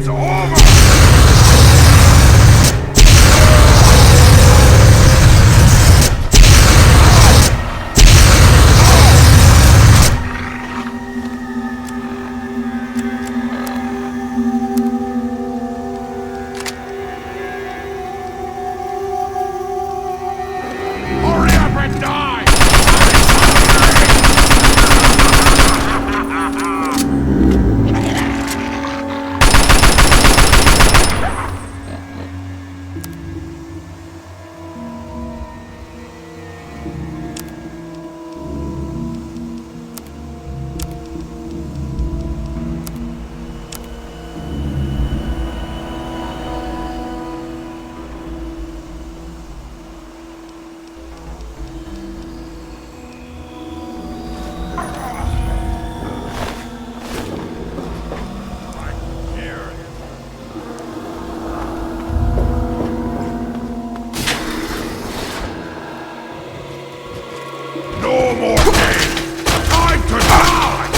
It's over! Hurry up and die! No more games! Time to die!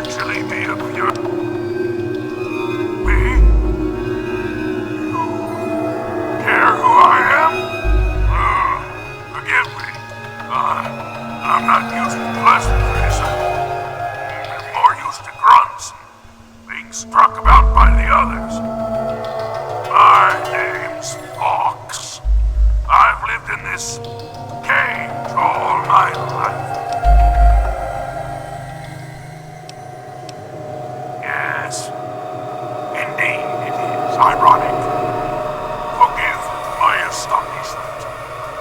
actually be a pure... Me? You care who I am? Forgive me. I'm not used to pleasantries. I'm more used to grunts and being struck about by the others. My name's Fox. I've lived in this cage all my life. Yes, indeed it is ironic. Forgive my astonishment,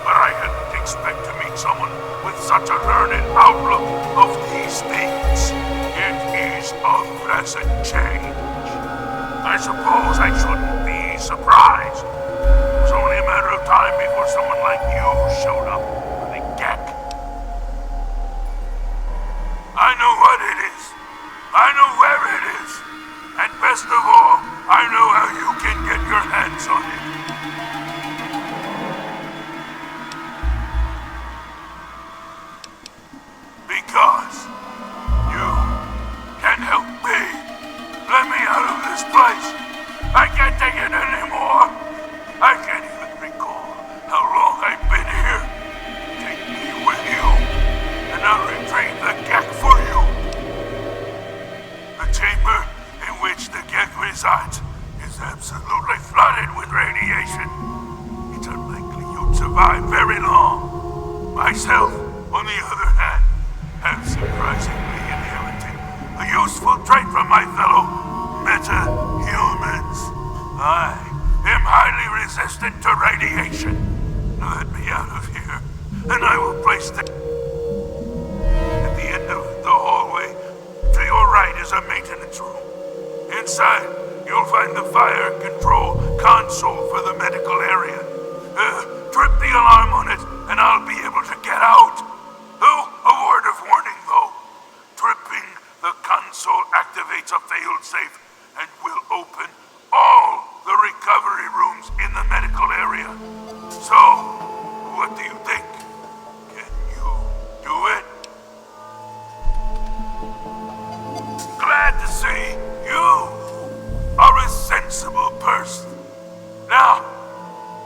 but I hadn't expected to meet someone with such a learned outlook of these things. It is a pleasant change. I suppose I shouldn't be surprised. It was only a matter of time before someone like you showed up with a geck. I know what it is. I know where it is. And best of all, I know how you can get your hands on it. Because you can help me. Let me out of this place. I can't take it anymore. I can't even recall how long I've been here. Take me with you, and I'll retrieve the geck for you. The chamber in which the geck resides is absolutely flooded with radiation. It's unlikely you'd survive very long. Myself, on the other hand, have surprisingly inherited a useful trait from my fellow meta-humans. I am highly resistant to radiation. Let me out of here, and I will place the... At the end of the hallway, to your right is a maintenance room. Inside, you'll find the fire control console for the medical area. Trip the alarm on it, and I'll be able to get out. Oh, a word of warning, though. Tripping the console activates a failsafe and will open all the recovery rooms in the medical area. So, what do you think? Can you do it? Glad to see you are a sensible person. Now,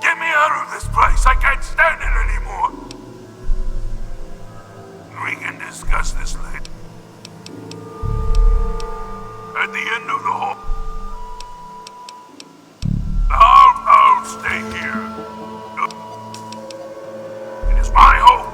get me out of this place. I can't stand it anymore. We can discuss this later. At the end of the hall. I'll stay here. It is my hope.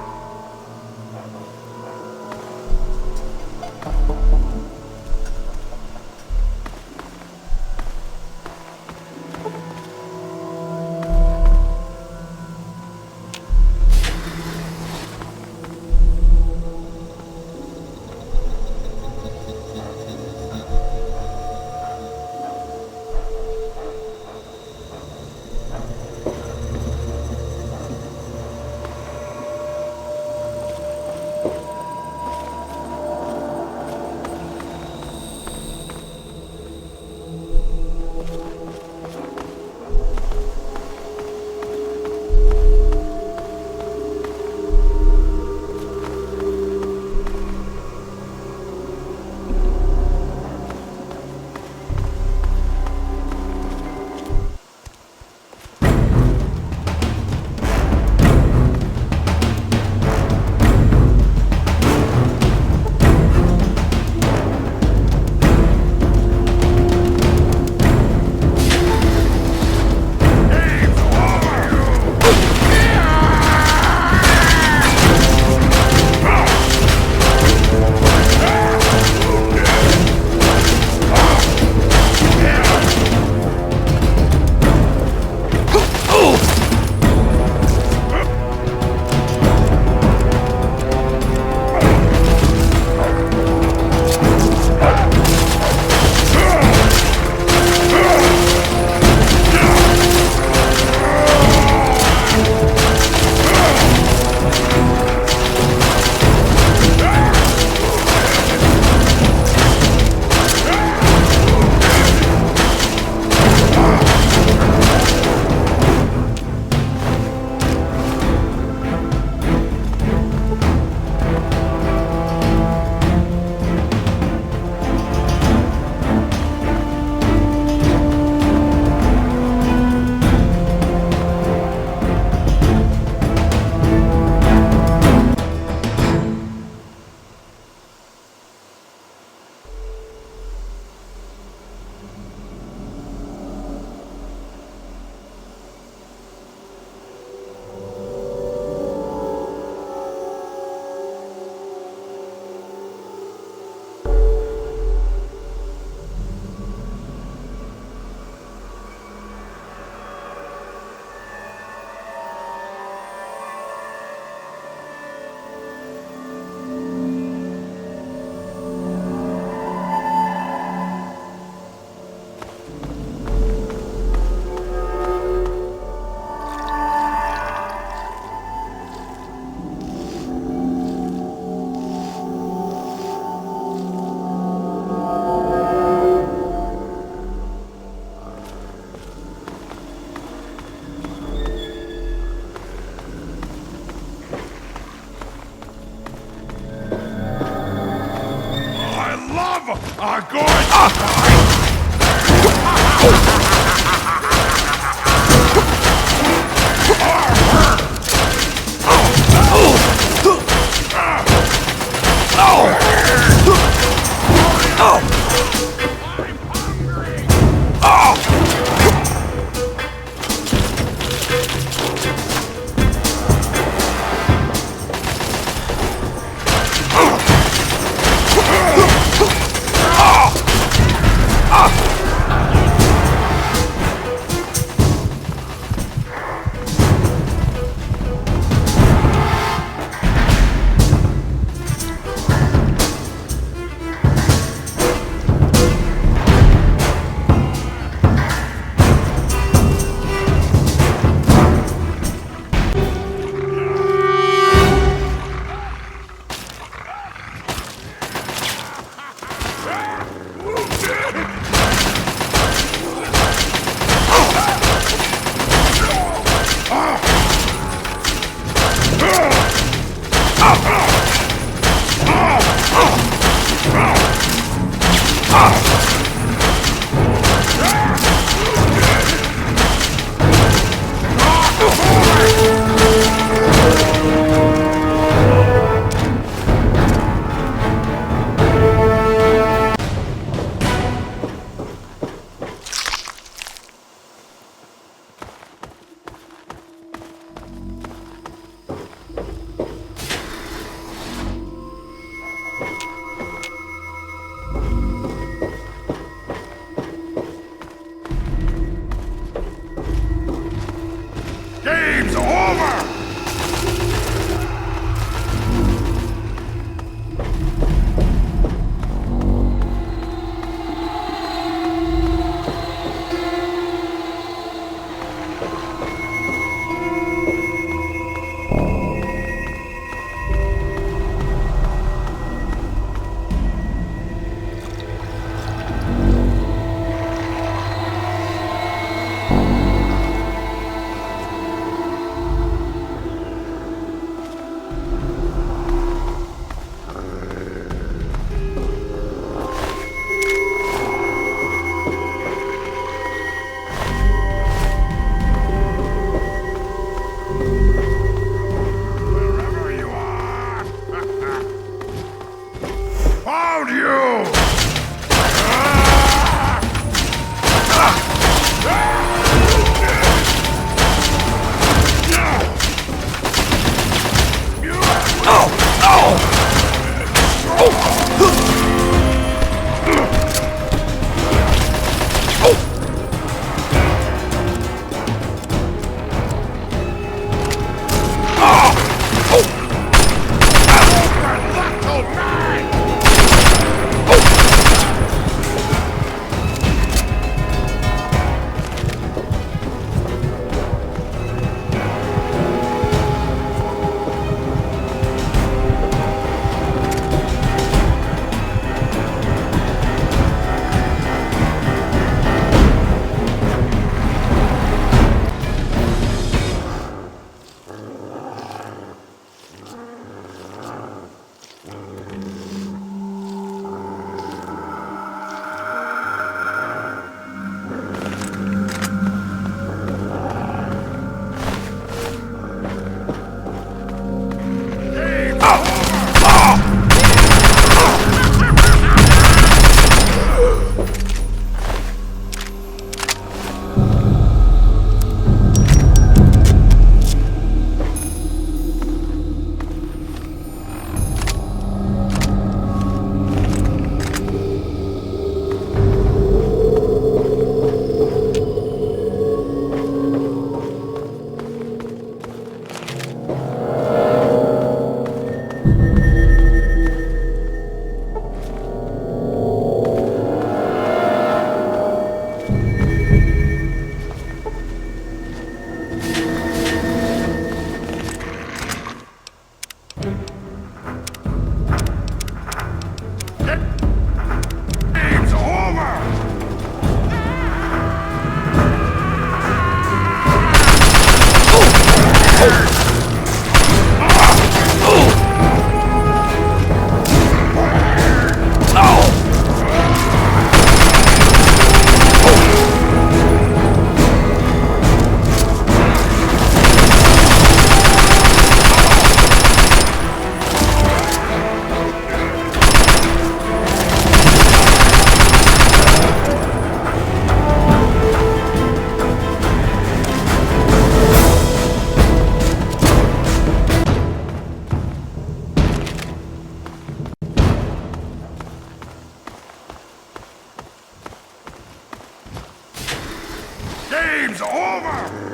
game's over!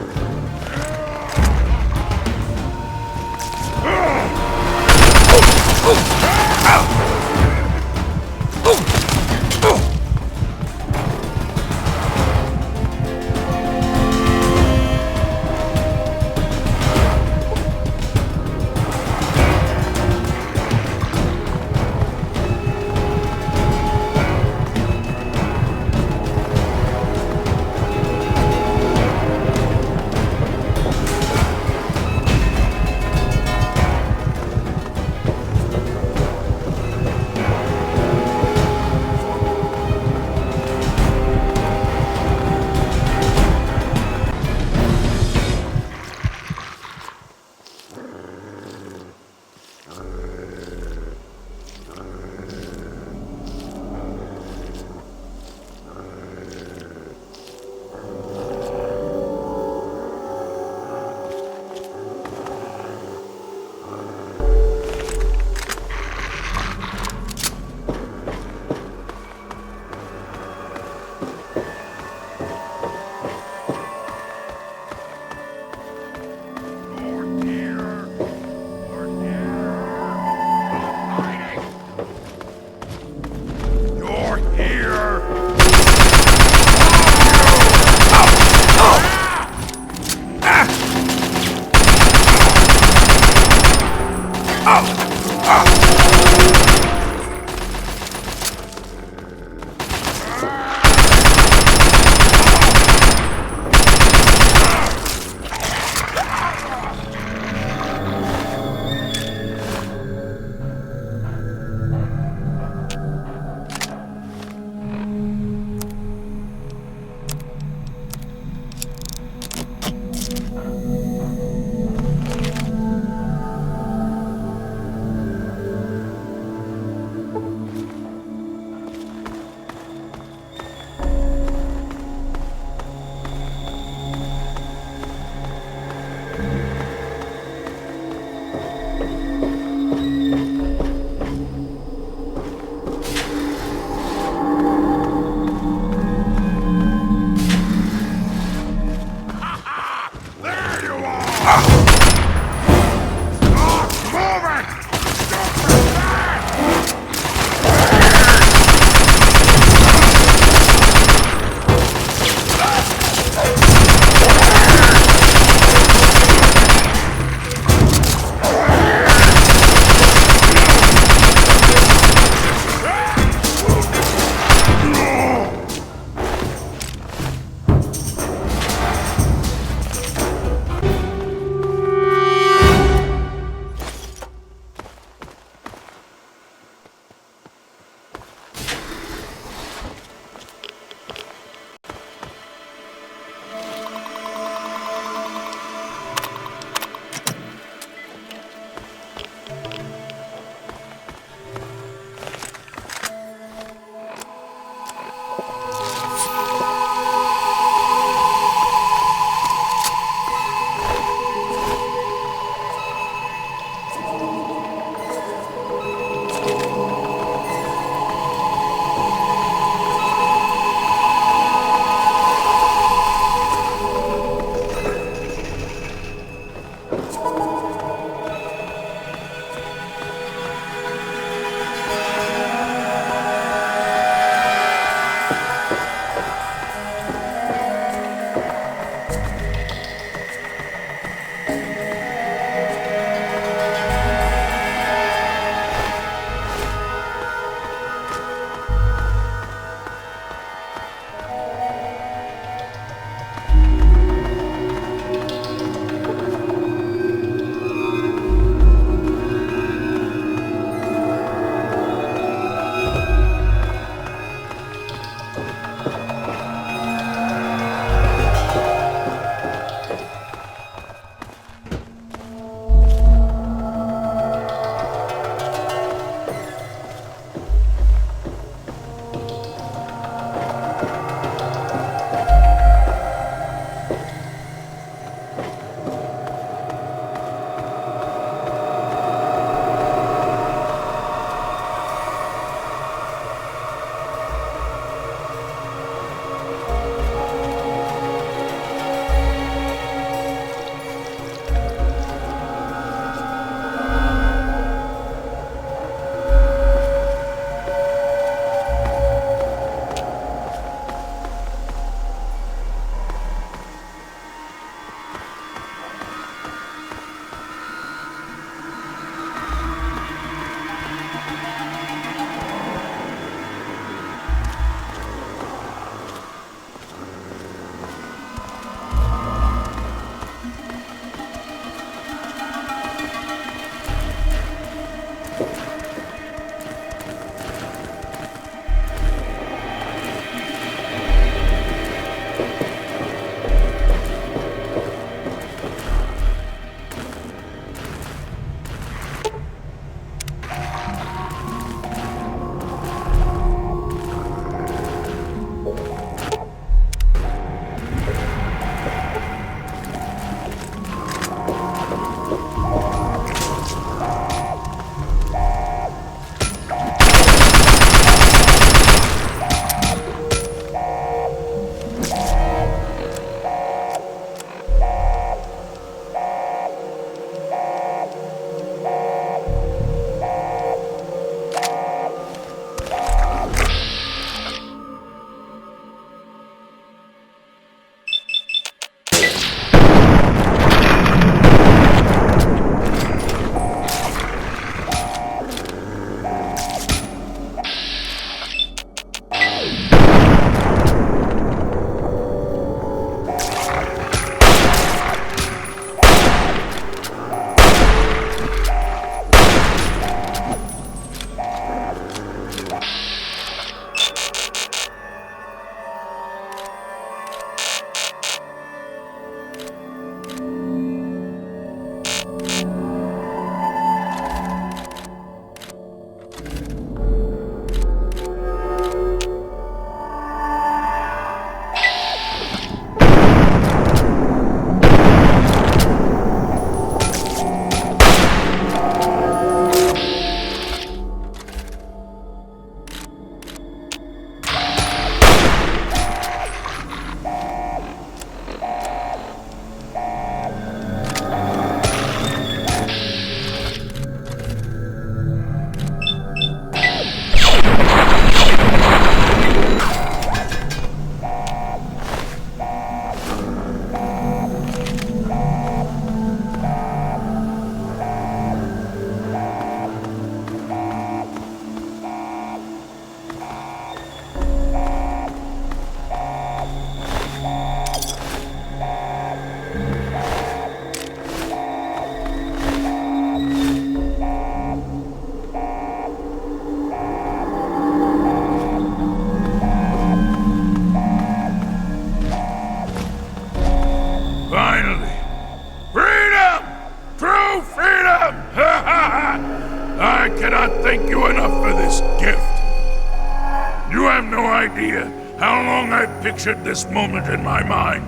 idea how long I've pictured this moment in my mind,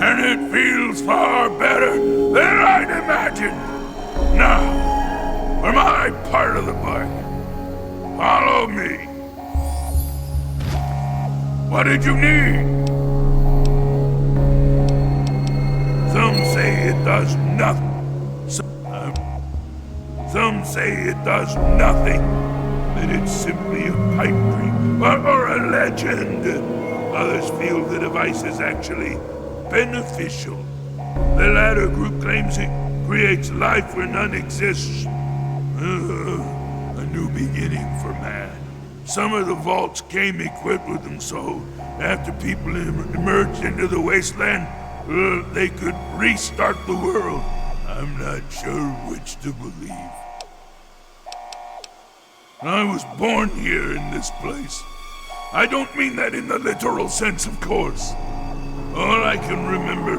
and it feels far better than I'd imagined. Now, for my part of the bargain, follow me. What did you need? Some say it does nothing. Some say it does nothing. That it's simply a pipe dream or a legend. Others feel the device is actually beneficial. The latter group claims it creates life where none exists. A new beginning for man. Some of the vaults came equipped with them, so after people emerged into the wasteland, they could restart the world. I'm not sure which to believe. I was born here in this place. I don't mean that in the literal sense, of course. All I can remember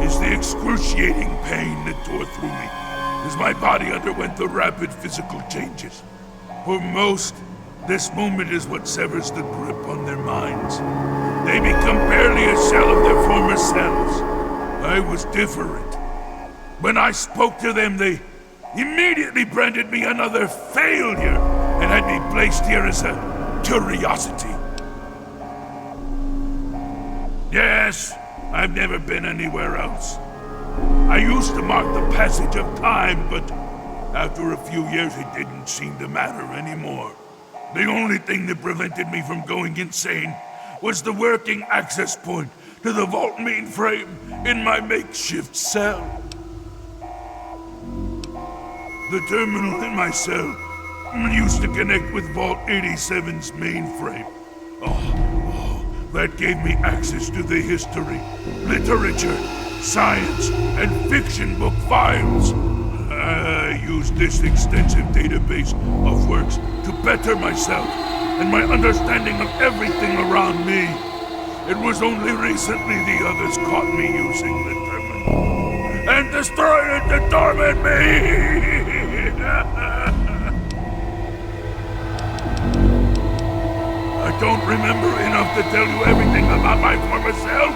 is the excruciating pain that tore through me as my body underwent the rapid physical changes. For most, this moment is what severs the grip on their minds. They become barely a shell of their former selves. I was different. When I spoke to them, they immediately branded me another failure and had me placed here as a curiosity. Yes, I've never been anywhere else. I used to mark the passage of time, but after a few years it didn't seem to matter anymore. The only thing that prevented me from going insane was the working access point to the vault mainframe in my makeshift cell. The terminal in my cell used to connect with Vault 87's mainframe. That gave me access to the history, literature, science, and fiction book files. I used this extensive database of works to better myself and my understanding of everything around me. It was only recently the others caught me using the terminal and destroyed it to torment me. I don't remember enough to tell you everything about my former self.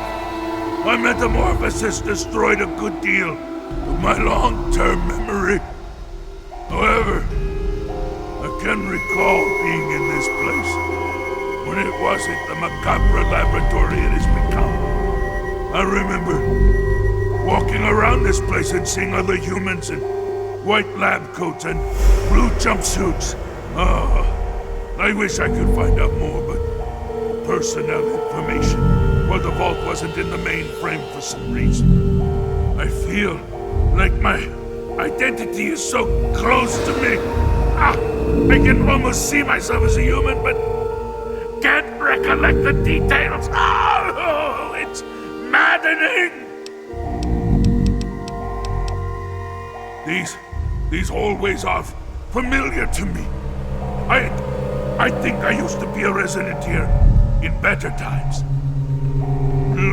My metamorphosis destroyed a good deal of my long-term memory. However, I can recall being in this place when it wasn't the macabre laboratory it has become. I remember walking around this place and seeing other humans in white lab coats and blue jumpsuits. I wish I could find out more, but personnel information or the vault wasn't in the mainframe for some reason. I feel like my identity is so close to me. I can almost see myself as a human, but can't recollect the details. Oh, it's maddening! These hallways are familiar to me. I think I used to be a resident here in better times.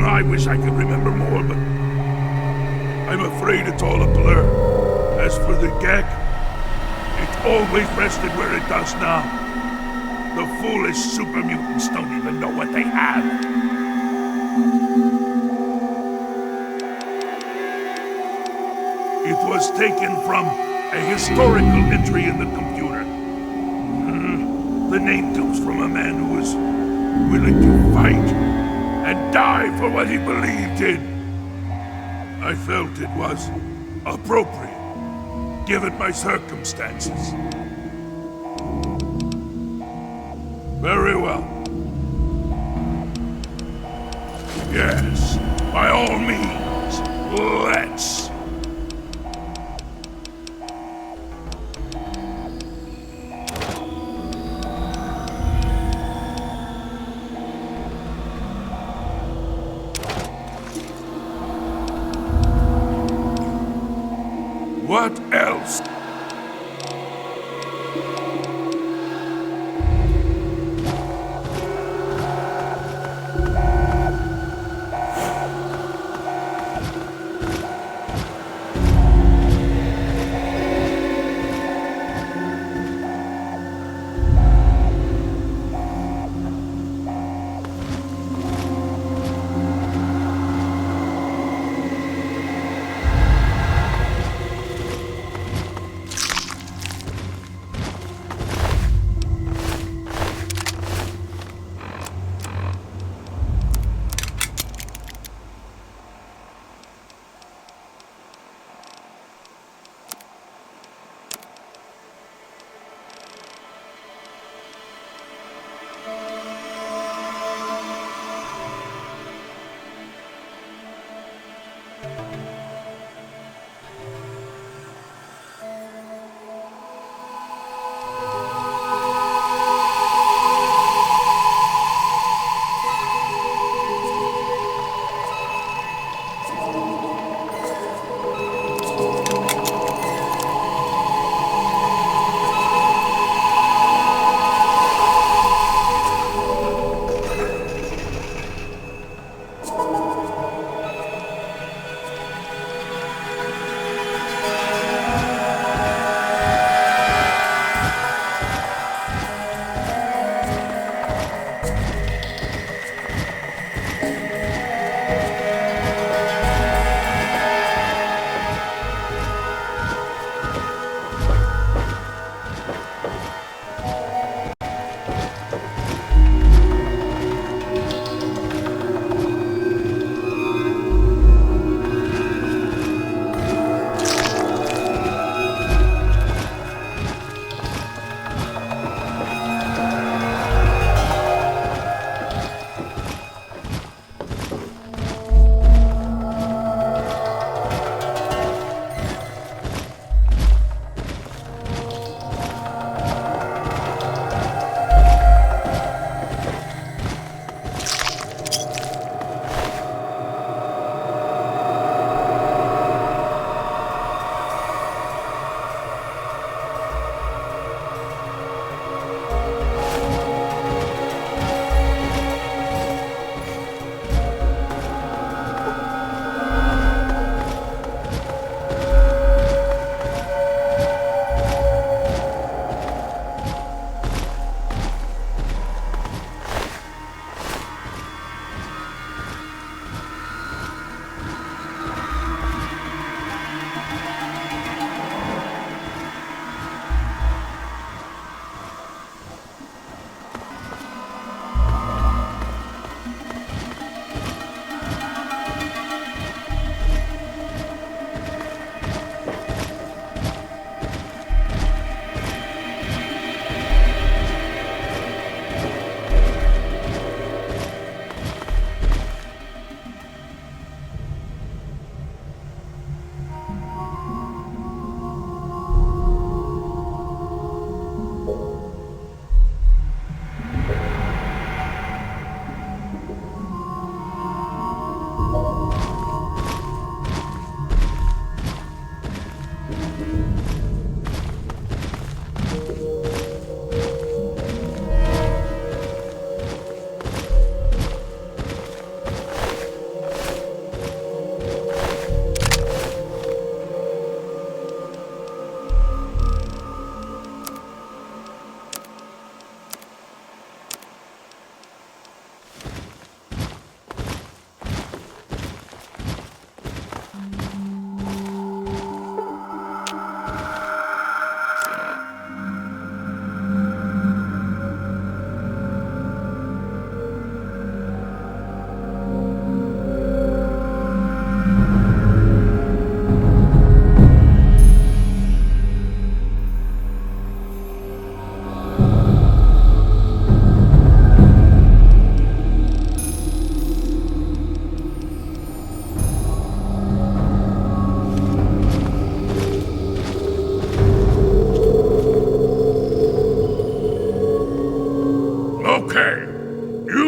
I wish I could remember more, but I'm afraid it's all a blur. As for the gag, it always rested where it does now. The foolish super mutants don't even know what they have. It was taken from a historical entry in the computer. The name comes from a man who was willing to fight and die for what he believed in. I felt it was appropriate, given my circumstances. Very well. Yes, by all means, let's. What else?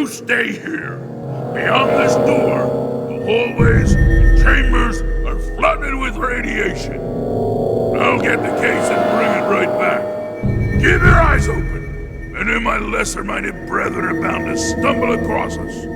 stay here. Beyond this door, the hallways and chambers are flooded with radiation. I'll get the case and bring it right back. Keep your eyes open. Any of my lesser-minded brethren are bound to stumble across us.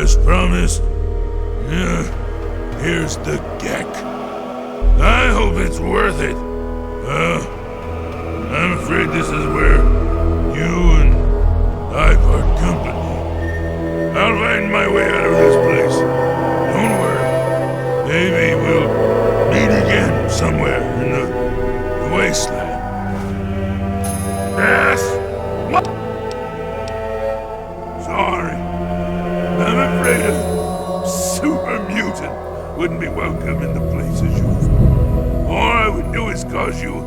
As promised, here's the geck. I hope it's worth it. I'm afraid this is where you and I part company. I'll find my way out of this place. Don't worry. Maybe we'll meet again somewhere in the wasteland. Yes? What? Sorry. I'm afraid a super mutant wouldn't be welcome in the place as usual. All I would do is cause you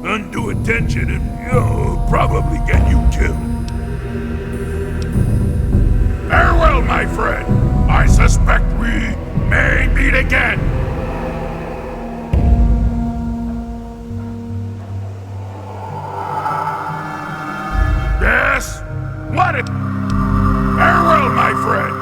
undue attention and, probably get you killed. Farewell, my friend. I suspect we may meet again. Yes? What it? Farewell, my friend.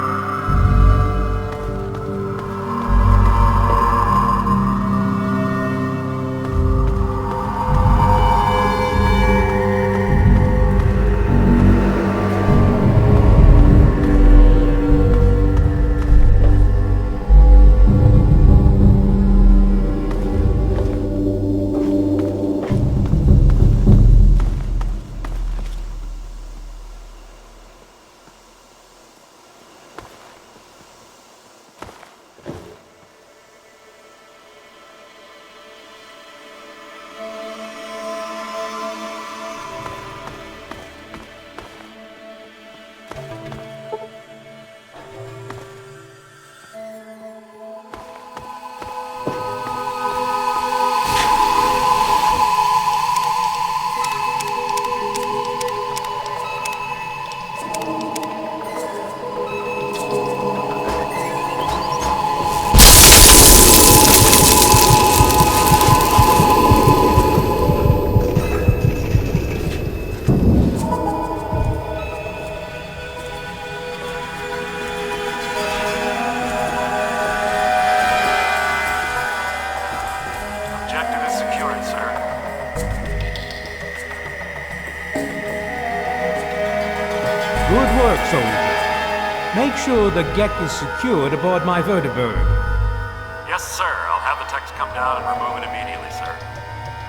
Good work, soldier. Make sure the geck is secured aboard my vertibird. Yes, sir. I'll have the techs come down and remove it immediately, sir.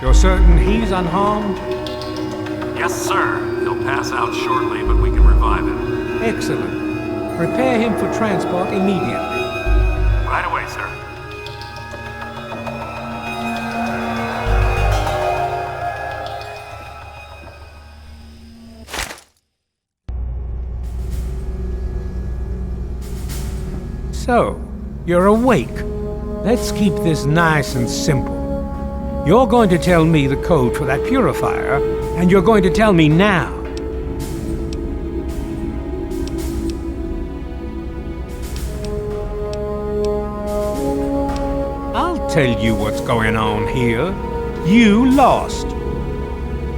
You're certain he's unharmed? Yes, sir. He'll pass out shortly, but we can revive him. Excellent. Prepare him for transport immediately. Right away, sir. So, you're awake. Let's keep this nice and simple. You're going to tell me the code for that purifier, and you're going to tell me now. I'll tell you what's going on here. You lost.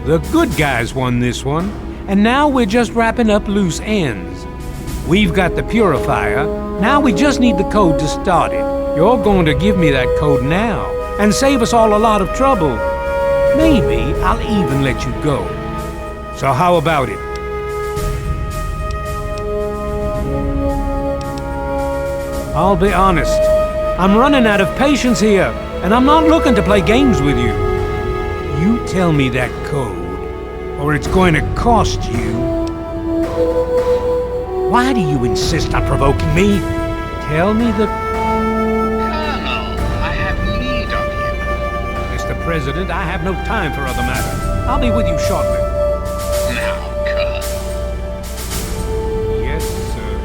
The good guys won this one, and now we're just wrapping up loose ends. We've got the purifier. Now we just need the code to start it. You're going to give me that code now and save us all a lot of trouble. Maybe I'll even let you go. So how about it? I'll be honest. I'm running out of patience here, and I'm not looking to play games with you. You tell me that code, or it's going to cost you. Why do you insist on provoking me? Tell me the... Colonel, I have need of you. Mr. President, I have no time for other matters. I'll be with you shortly. Now, Colonel. Yes, sir.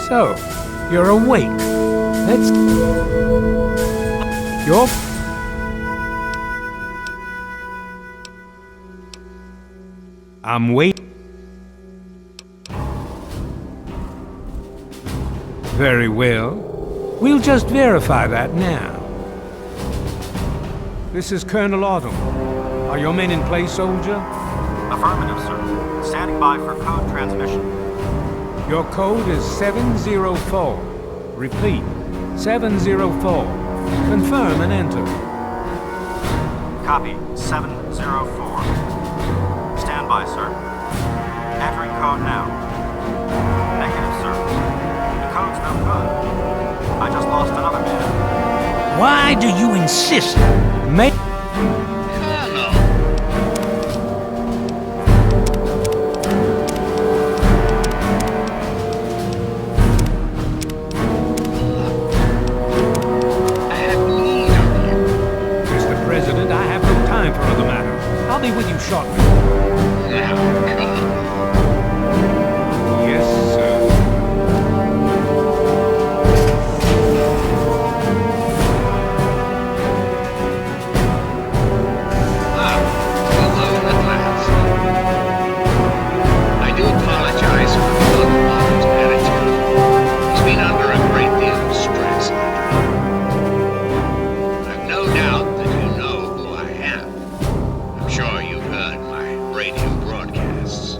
So, you're awake. Let's... You're... I'm waiting. Very well. We'll just verify that now. This is Colonel Autumn. Are your men in place, soldier? Affirmative, sir. Standing by for code transmission. Your code is 704. Repeat, 704. Confirm and enter. Copy, 704. Stand by, sir. Entering code now. Negative, sir. The code's no good. I just lost another man. Why do you insist? Make... Colonel. I have need of you. Mr. President, I have no time for other matters. I'll be with you shortly. Now, Colonel. Yes, sir. Alone at last. I do apologize for Colonel Autumn's attitude. He's been under a great deal of stress lately. I've no doubt that you know who I am. I'm sure you've heard my radio broadcasts.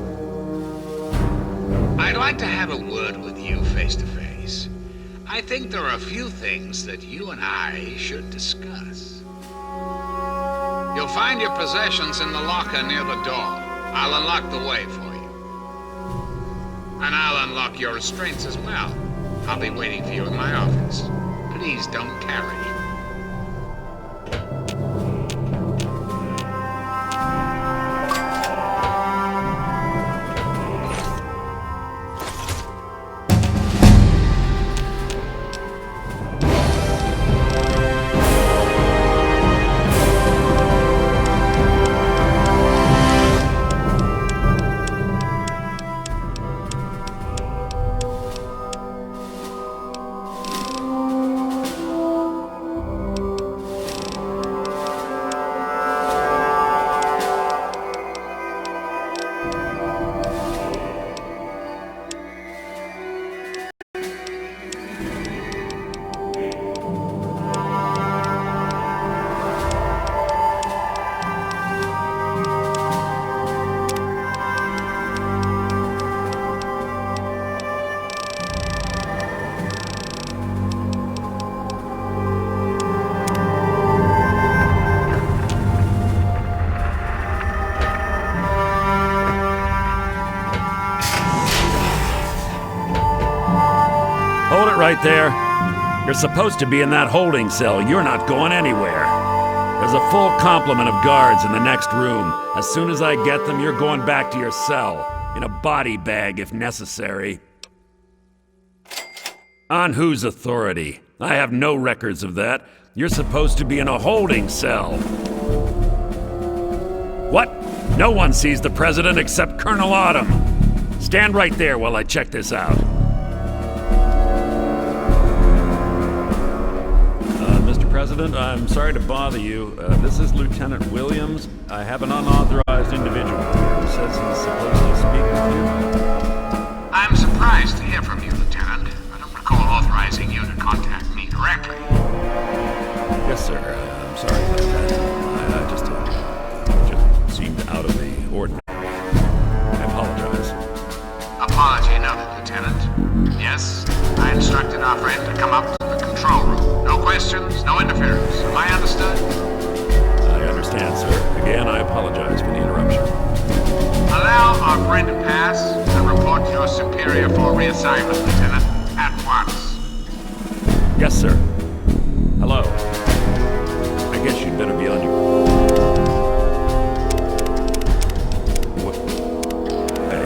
I'd like to have a word with you face to face. I think there are a few things that you and I should discuss. You'll find your possessions in the locker near the door. I'll unlock the way for you. And I'll unlock your restraints as well. I'll be waiting for you in my office. Please don't tarry. Hold it right there. You're supposed to be in that holding cell. You're not going anywhere. There's a full complement of guards in the next room. As soon as I get them, you're going back to your cell. In a body bag, if necessary. On whose authority? I have no records of that. You're supposed to be in a holding cell. What? No one sees the president except Colonel Autumn. Stand right there while I check this out. Mr. President, I'm sorry to bother you. This is Lieutenant Williams. I have an unauthorized individual here who says he's supposed to speak with you. I'm surprised to hear from you, Lieutenant. I don't recall authorizing you to contact me directly. Yes, sir. I'm sorry about that. I just seemed out of the ordinary. I apologize. Apology noted, Lieutenant. Yes, I instructed our friend to come up to the control room. No questions, no interference. Am I understood? I understand, sir. Again, I apologize for the interruption. Allow Cell are free to pass and report to your superior for reassignment, Lieutenant, at once. Yes, sir. Hello. I guess you'd better be on your... What? Hey.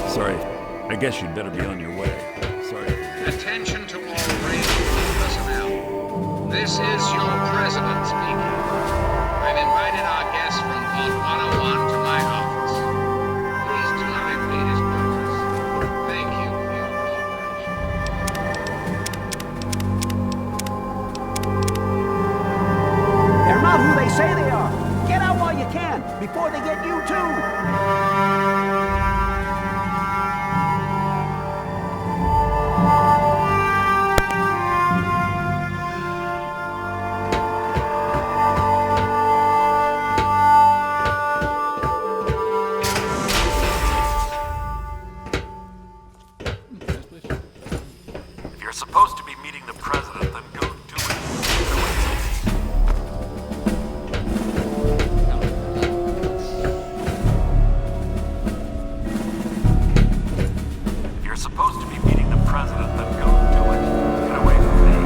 Sorry. I guess you'd better be on your way. Sorry. Attention to all railroad personnel. This is your president speaking. I've invited our guest from Vault 101 to my office. Please do not invade his quarters. Thank you for your cooperation. They're not who they say they are. Get out while you can, before they get you too. If you're supposed to be meeting the president, then go do it. If you're supposed to be meeting the president, then go do it. Get away from me.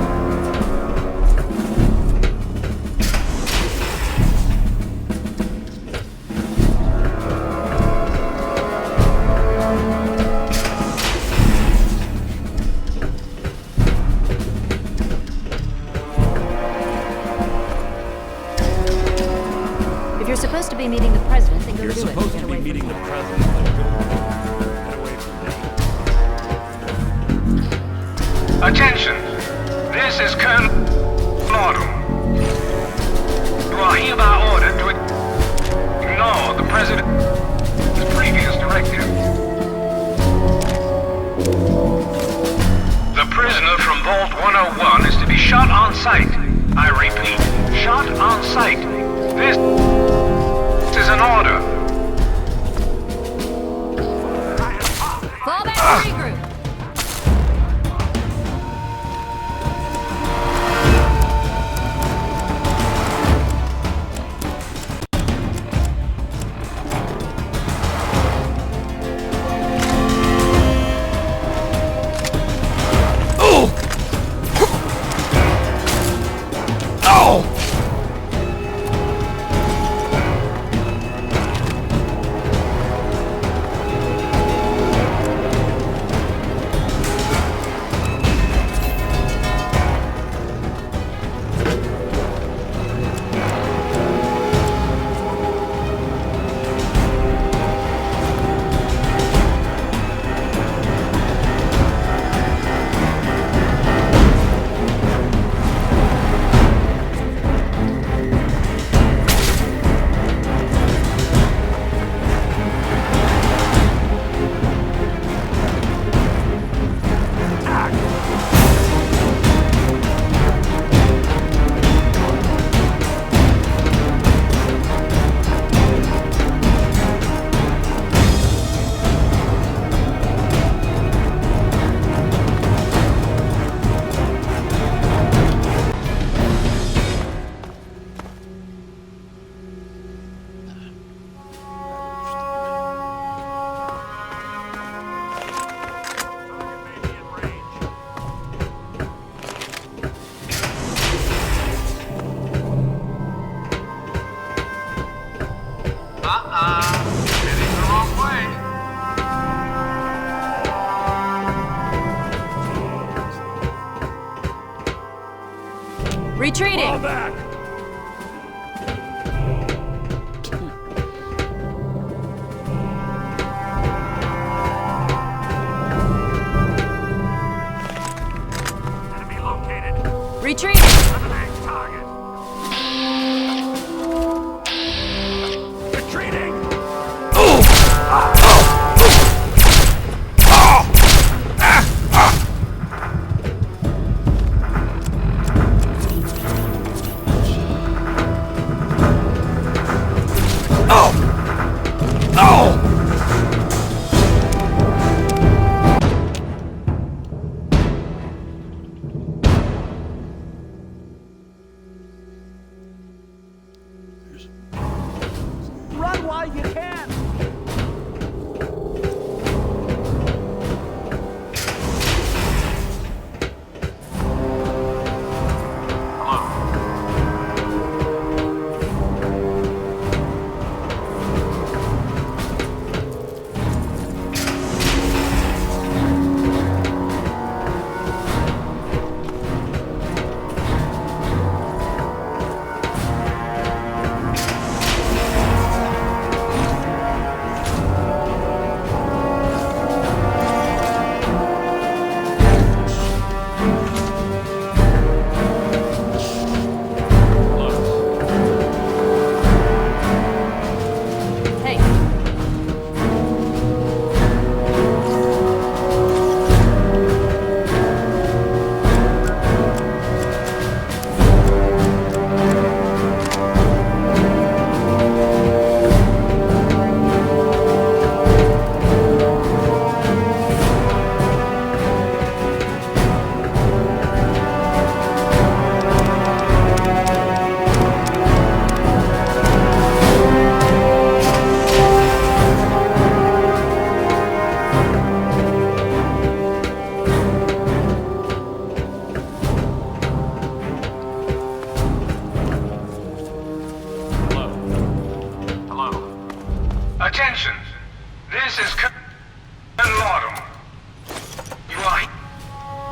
If you're supposed to be meeting the president, then go You're do it. supposed Get to be away from meeting me. the president, then go. Get away from me. Attention! This is Colonel Mortal. You are hereby ordered to ignore the President's previous directive. on site. This is an order. Fall back and regroup. Heading the wrong way. Retreating. Fall back! Enemy located. Retreating. Eliminate target. Retreating! Run while you can. Hey. Attention! This is Colonel Lordum. You are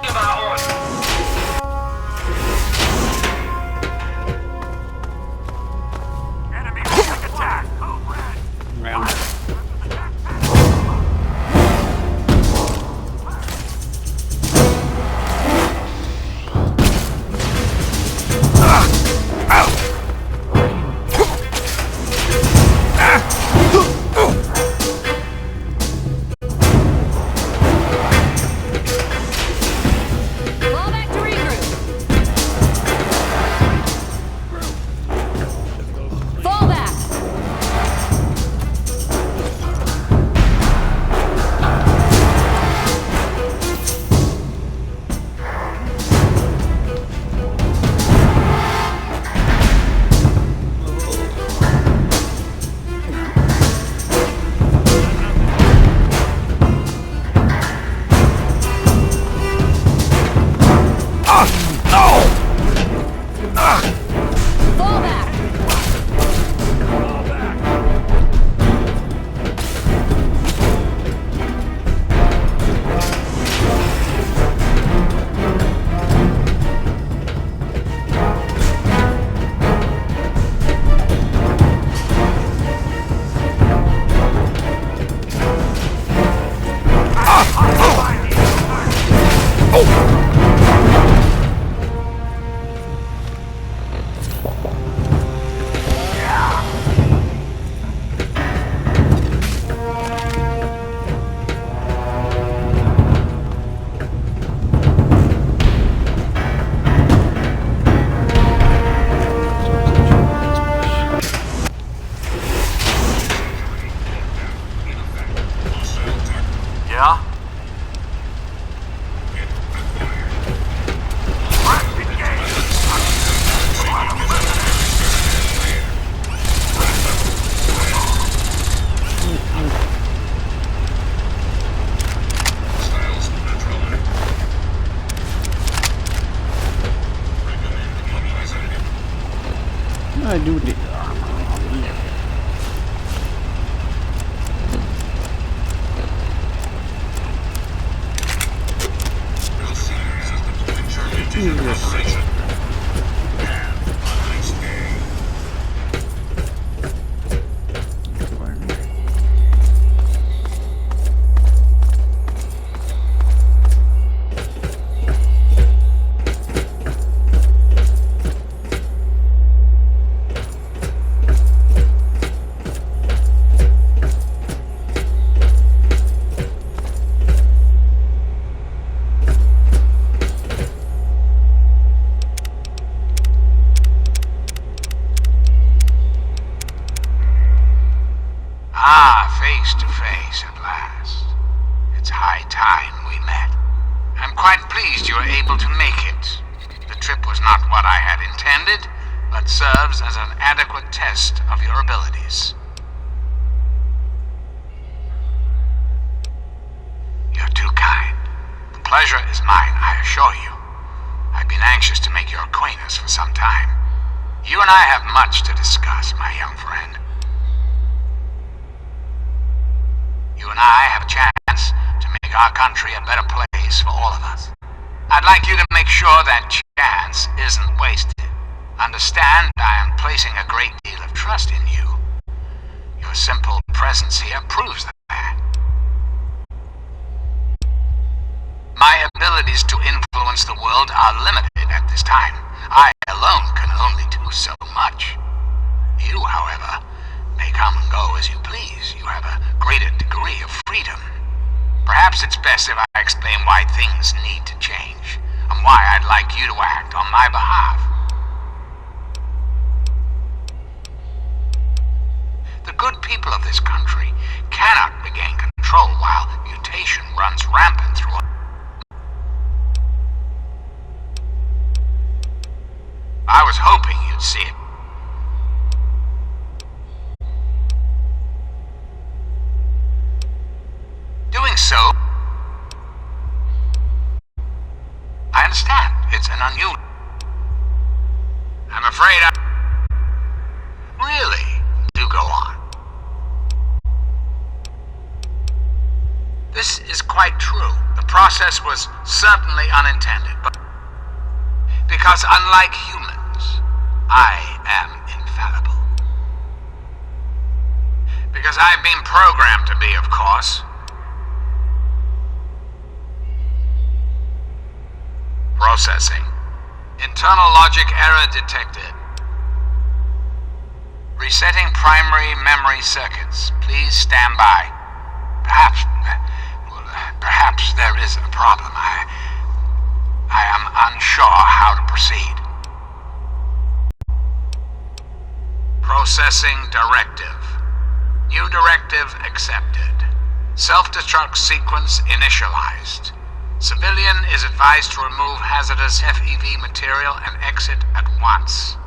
hereby ordered. Enemy attack. Code red. Round. do this. Jesus. Face to face at last. It's high time we met. I'm quite pleased you were able to make it. The trip was not what I had intended, but serves as an adequate test of your abilities. You're too kind. The pleasure is mine, I assure you. I've been anxious to make your acquaintance for some time. You and I have much to discuss, my young friend. You and I have a chance to make our country a better place for all of us. I'd like you to make sure that chance isn't wasted. Understand, I am placing a great deal of trust in you. Your simple presence here proves that. My abilities to influence the world are limited at this time. I alone can only do so much. You, however, may come and go as you please. You have a greater degree of freedom. Perhaps it's best if I explain why things need to change, and why I'd like you to act on my behalf. The good people of this country cannot regain control while mutation runs rampant through it. I was hoping you'd see it. Doing so, I understand it's an unusual. I'm afraid I... Really? Do go on. This is quite true. The process was certainly unintended, but because unlike humans, I am infallible. Because I've been programmed to be, of course. Processing. Internal logic error detected. Resetting primary memory circuits. Please stand by. Perhaps there is a problem. I am unsure how to proceed. Processing directive. New directive accepted. Self-destruct sequence initialized. Civilian is advised to remove hazardous FEV material and exit at once.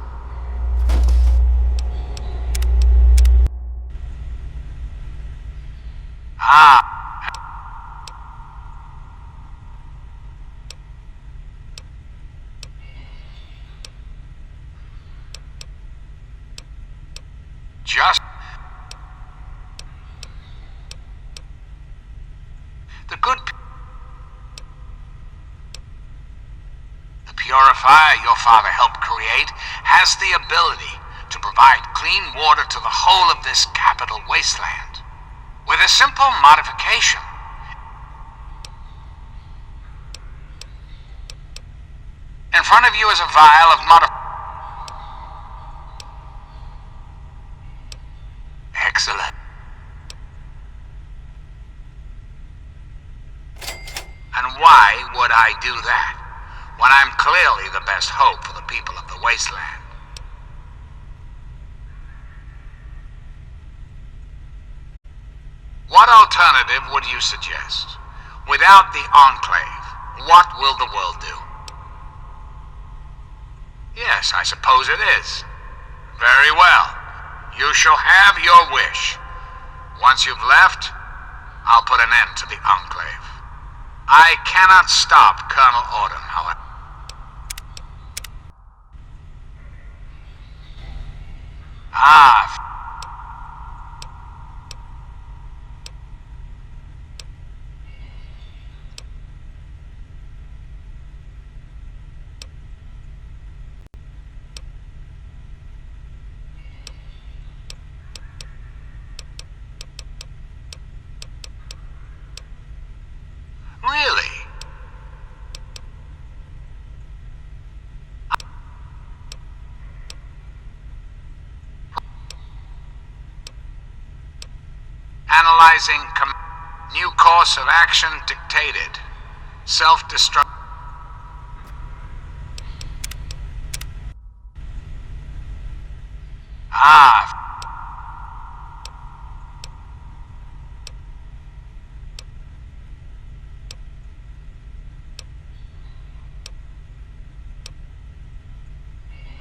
Just... The good... The purifier your father helped create has the ability to provide clean water to the whole of this capital wasteland. With a simple modification. In front of you is a vial of Excellent. And why would I do that, when I'm clearly the best hope for the people of the wasteland? What alternative would you suggest? Without the Enclave, what will the world do? Yes, I suppose it is. Very well. You shall have your wish. Once you've left, I'll put an end to the Enclave. I cannot stop Colonel Autumn, however. Ah, really? Analyzing new course of action dictated. Self-destruct. Ah.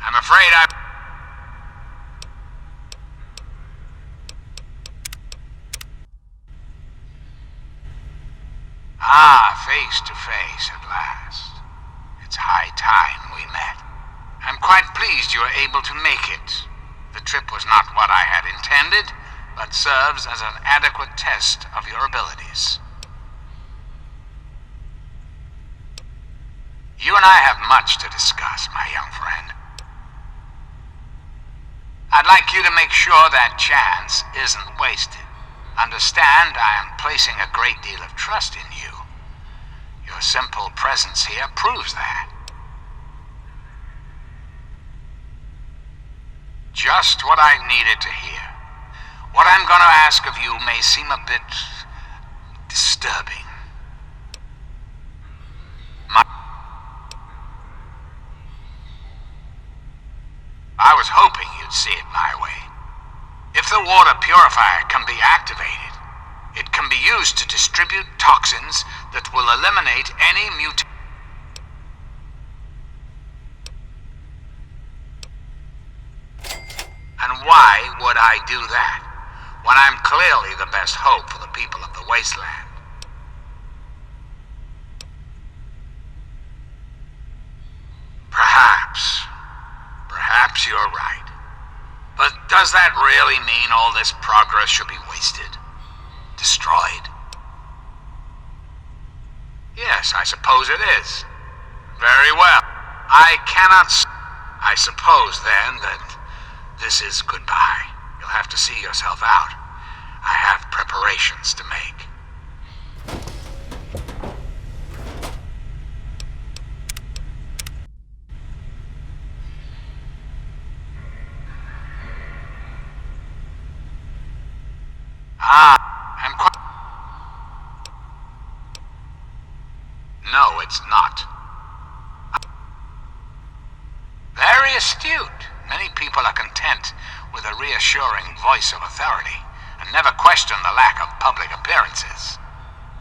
I'm afraid face to face at last. It's high time we met. I'm quite pleased you were able to make it. The trip was not what I had intended, but serves as an adequate test of your abilities. You and I have much to discuss, my young friend. I'd like you to make sure that chance isn't wasted. Understand, I am placing a great deal of trust in you. Your simple presence here proves that. Just what I needed to hear. What I'm going to ask of you may seem a bit disturbing. I was hoping you'd see it my way. If the water purifier can be activated, it can be used to distribute toxins that will eliminate any mutation. And why would I do that, when I'm clearly the best hope for the people of the wasteland? Perhaps you're right. But does that really mean all this progress should be wasted? Destroyed? Yes, I suppose it is. Very well. I suppose then that this is goodbye. You'll have to see yourself out. I have preparations to make. I'm quite... No, it's not. Very astute. Many people are content with a reassuring voice of authority and never question the lack of public appearances.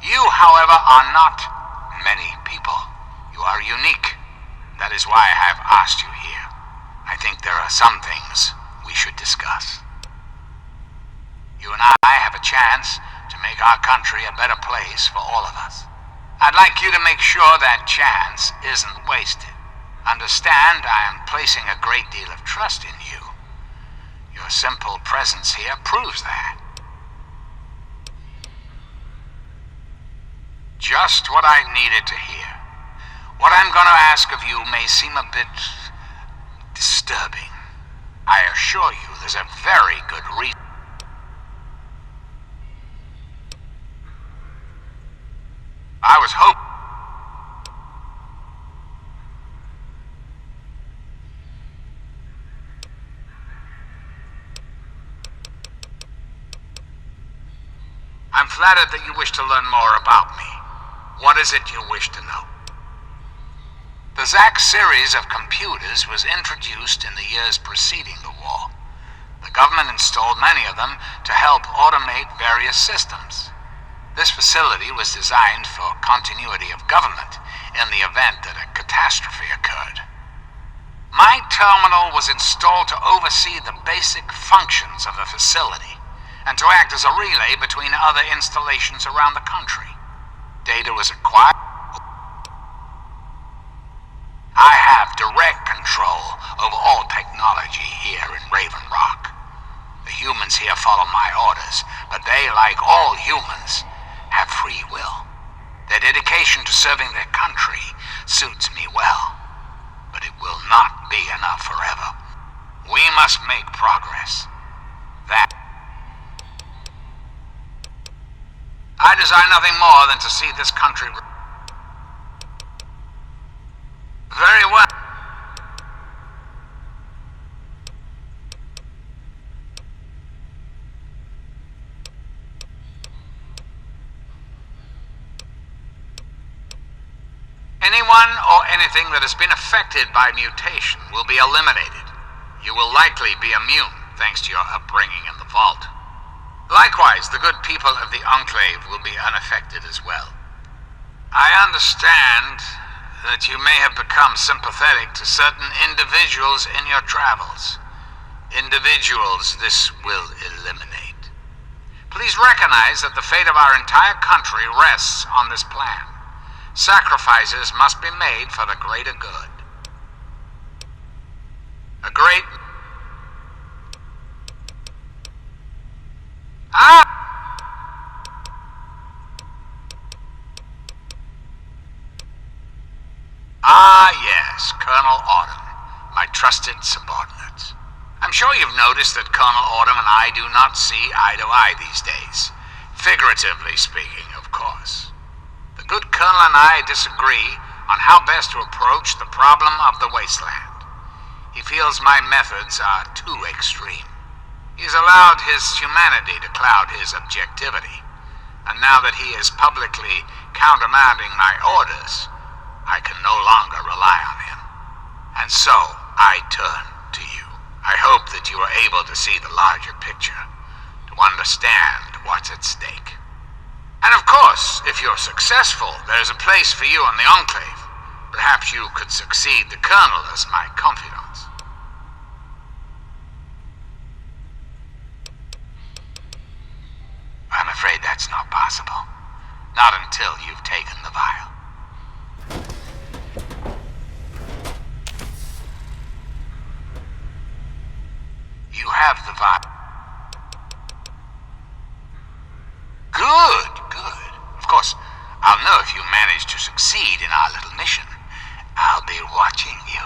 You, however, are not many people. You are unique. That is why I have asked you here. I think there are some things we should discuss. You and I have a chance to make our country a better place for all of us. I'd like you to make sure that chance isn't wasted. Understand, I am placing a great deal of trust in you. Your simple presence here proves that. Just what I needed to hear. What I'm going to ask of you may seem a bit disturbing. I assure you there's a very good reason. I was hoping. I'm flattered that you wish to learn more about me. What is it you wish to know? The ZAC series of computers was introduced in the years preceding the war. The government installed many of them to help automate various systems. This facility was designed for continuity of government in the event that a catastrophe occurred. My terminal was installed to oversee the basic functions of the facility and to act as a relay between other installations around the country. Data was acquired. I have direct control over all technology here in Raven Rock. civilians here follow my orders, but they, like all humans, have free will. Their dedication to serving their country suits me well, but it will not be enough forever. We must make progress. That I desire nothing more than to see this country very well. Anyone or anything that has been affected by mutation will be eliminated. You will likely be immune thanks to your upbringing in the vault. Likewise, the good people of the Enclave will be unaffected as well. I understand that you may have become sympathetic to certain individuals in your travels. Individuals this will eliminate. Please recognize that the fate of our entire country rests on this plan. Sacrifices must be made for the greater good. A great... Yes, Colonel Autumn, my trusted subordinate. I'm sure you've noticed that Colonel Autumn and I do not see eye to eye these days. Figuratively speaking, of course. The good Colonel and I disagree on how best to approach the problem of the wasteland. He feels my methods are too extreme. He's allowed his humanity to cloud his objectivity. And now that he is publicly countermanding my orders, I can no longer rely on him. And so, I turn to you. I hope that you are able to see the larger picture, to understand what's at stake. And of course, if you're successful, there's a place for you in the Enclave. Perhaps you could succeed the Colonel as my confidant. I'm afraid that's not possible. Not until you've taken the vial. You have the vial. Good, good. Of course, I'll know if you manage to succeed in our little mission. I'll be watching you.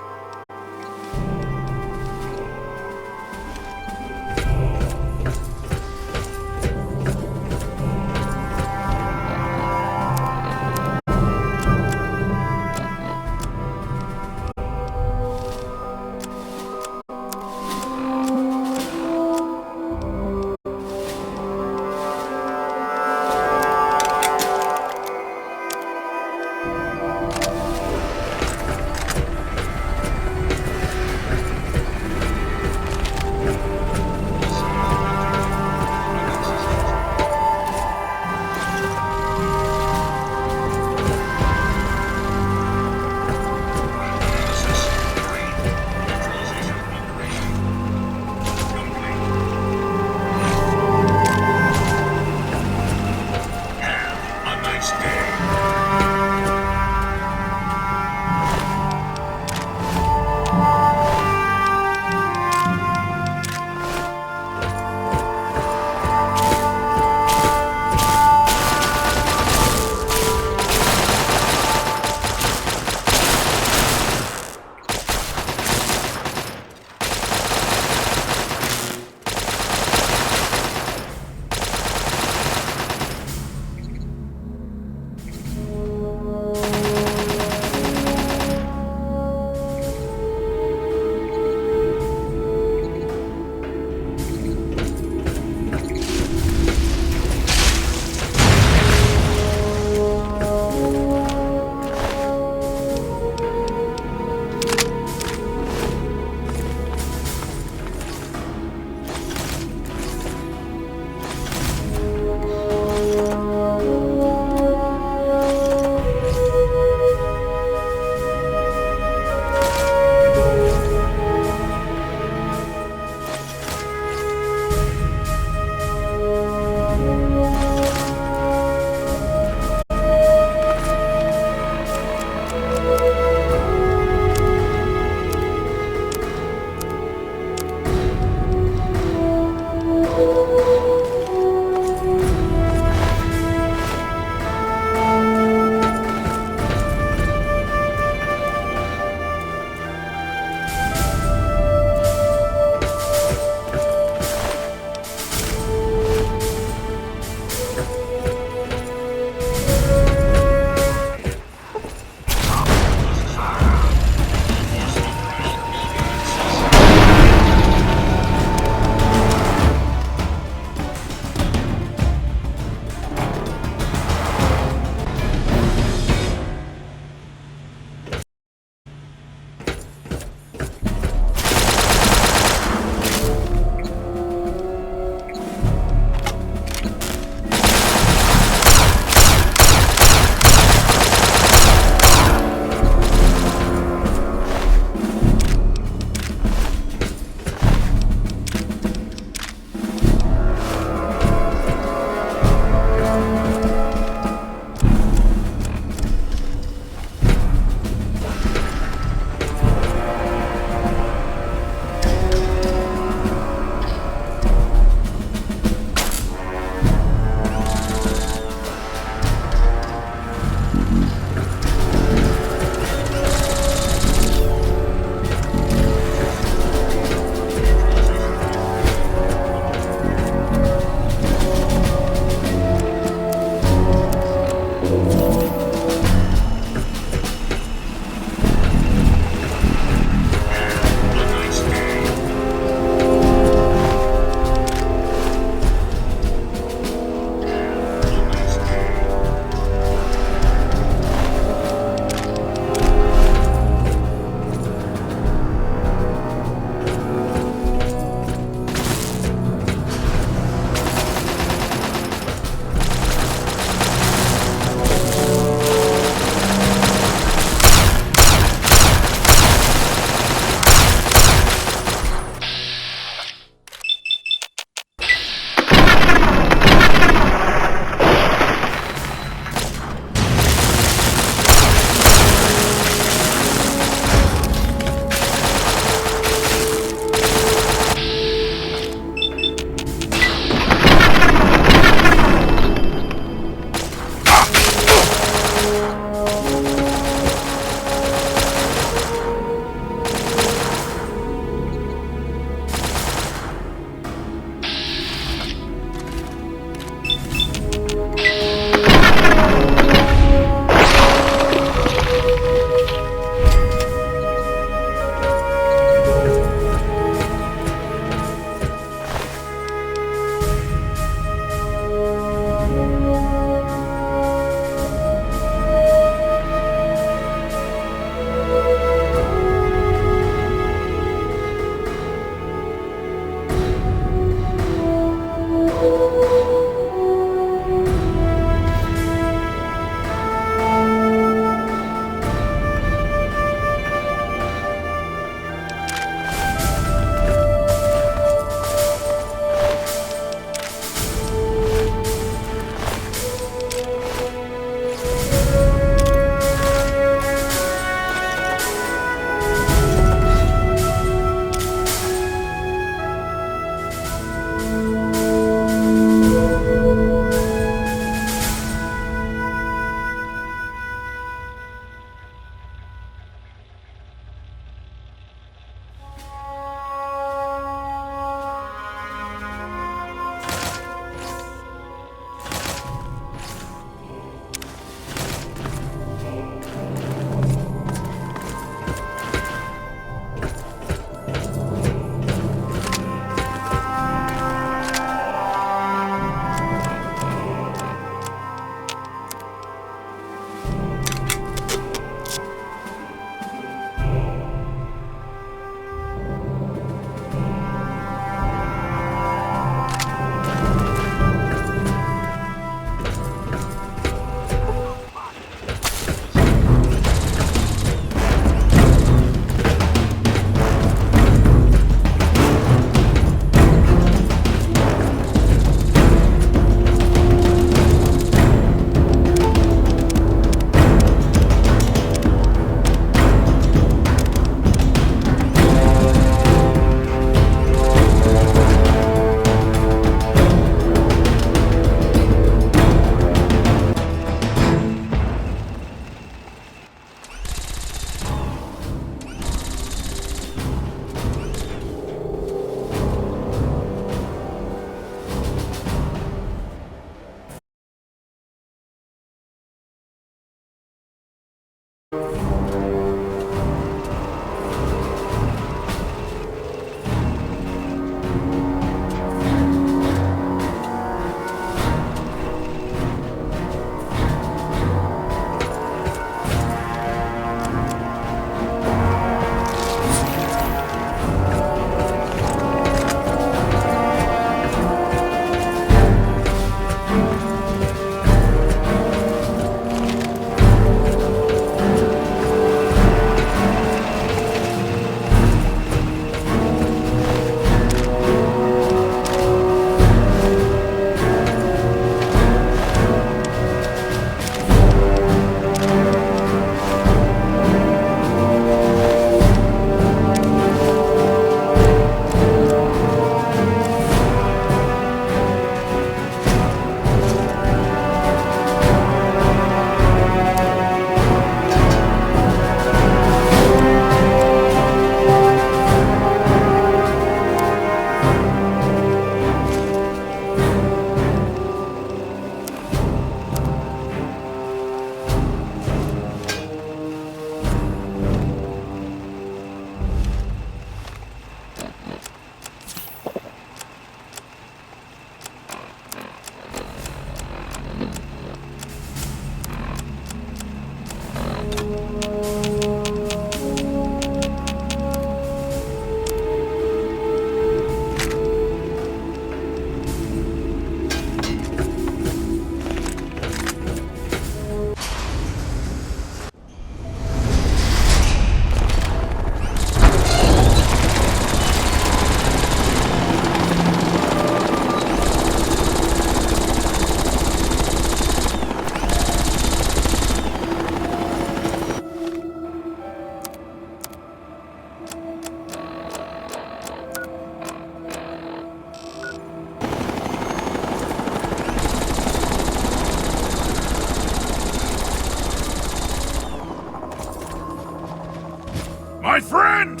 friend!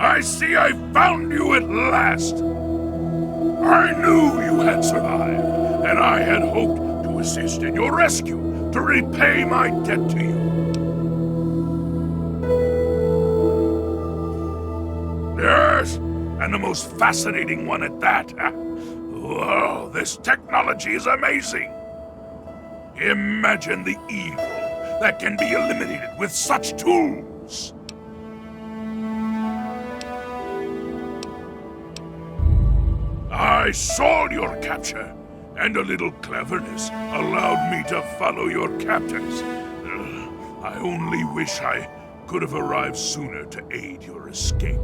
I see I found you at last! I knew you had survived, and I had hoped to assist in your rescue, to repay my debt to you. Yes, and the most fascinating one at that. Whoa, this technology is amazing! Imagine the evil that can be eliminated with such tools! I saw your capture, and a little cleverness allowed me to follow your captors. I only wish I could have arrived sooner to aid your escape.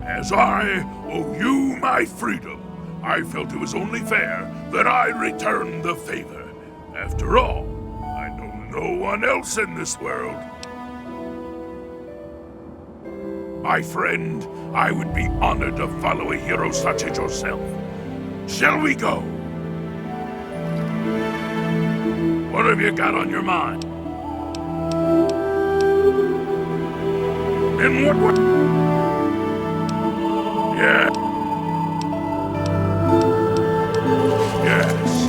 As I owe you my freedom, I felt it was only fair that I return the favor. After all, I know no one else in this world. My friend, I would be honored to follow a hero such as yourself. Shall we go? What have you got on your mind? In what way? Yeah. Yes.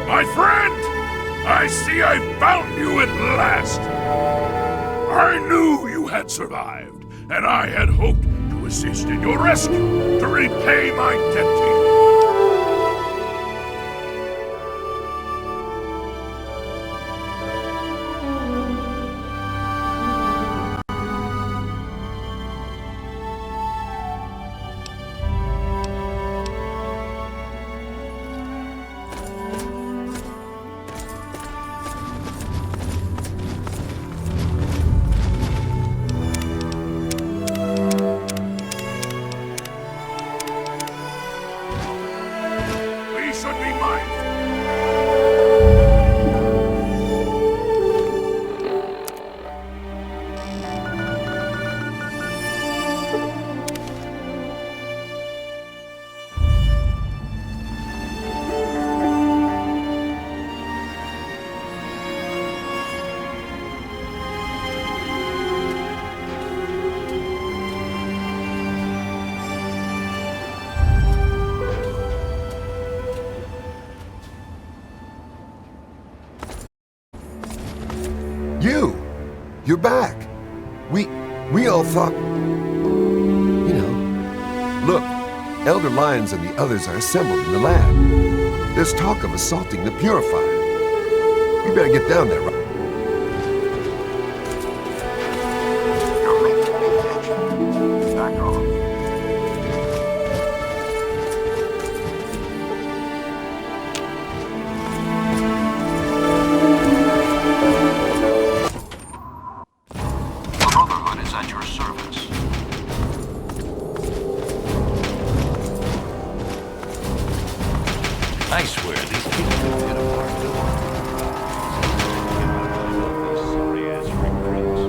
My friend! I see I found you at last! I knew you had survived, and I had hoped to assist in your rescue, to repay my debt to you. you're back. We all thought... You know... Look, Elder Lyons and the others are assembled in the lab. There's talk of assaulting the Purifier. You better get down there, right? You're making me itchy. Back off. The Brotherhood is at your service. I swear, these people could get apart door. These sorry-ass recruits.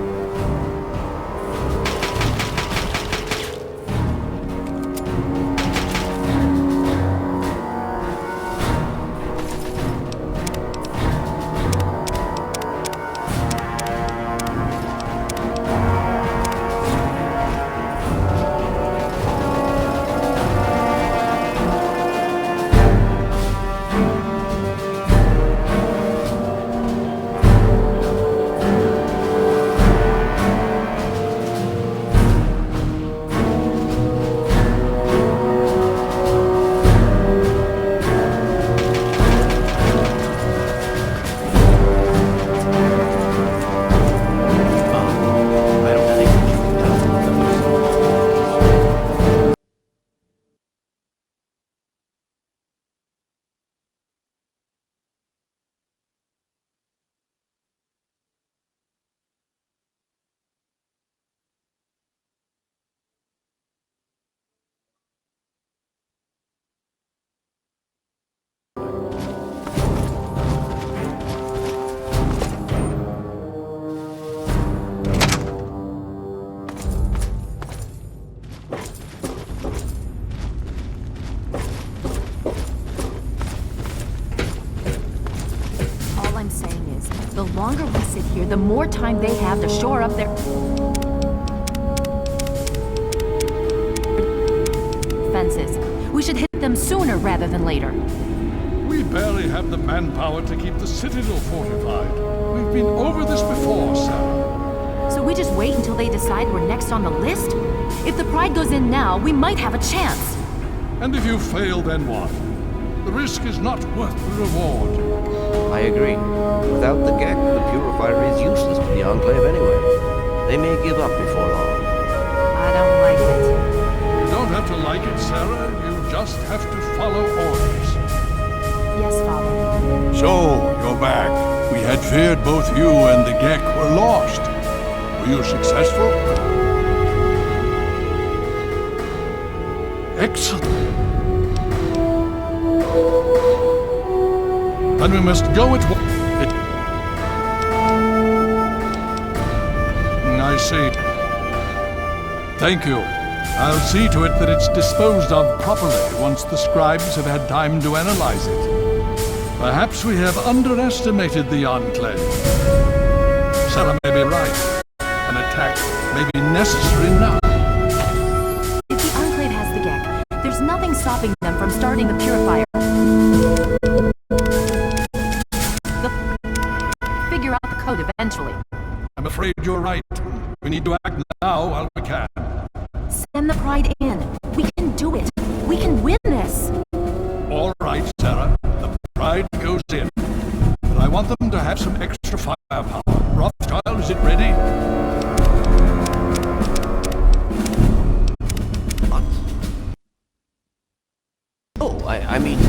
All I'm saying is, the longer we sit here, the more time they have to shore up their fences. We should hit them sooner rather than later. We barely have the manpower to keep the citadel fortified. We've been over this before, Sarah. So we just wait until they decide we're next on the list? If the Pride goes in now, we might have a chance. And if you fail, then what? The risk is not worth the reward. I agree. Without the GEC, the Purifier is useless to the Enclave anyway. They may give up before long. I don't like it. You don't have to like it, Sarah. You just have to follow orders. Yes, Father. So, you're back. We had feared both you and the GEC were lost. Were you successful? Excellent. Then we must go at once. I see. Thank you. I'll see to it that it's disposed of properly once the scribes have had time to analyze it. Perhaps we have underestimated the Enclave. Sarah may be right. An attack may be necessary now. If the Enclave has the GEC, there's nothing stopping them from starting the Purifier. They'll figure out the code eventually. I'm afraid you're right. We need to act now while we can. Send the Pride in. We can do it. We can win this. All right, Sarah. The Pride goes in. But I want them to have some extra firepower. Rothschild, is it ready? What? Oh, I mean...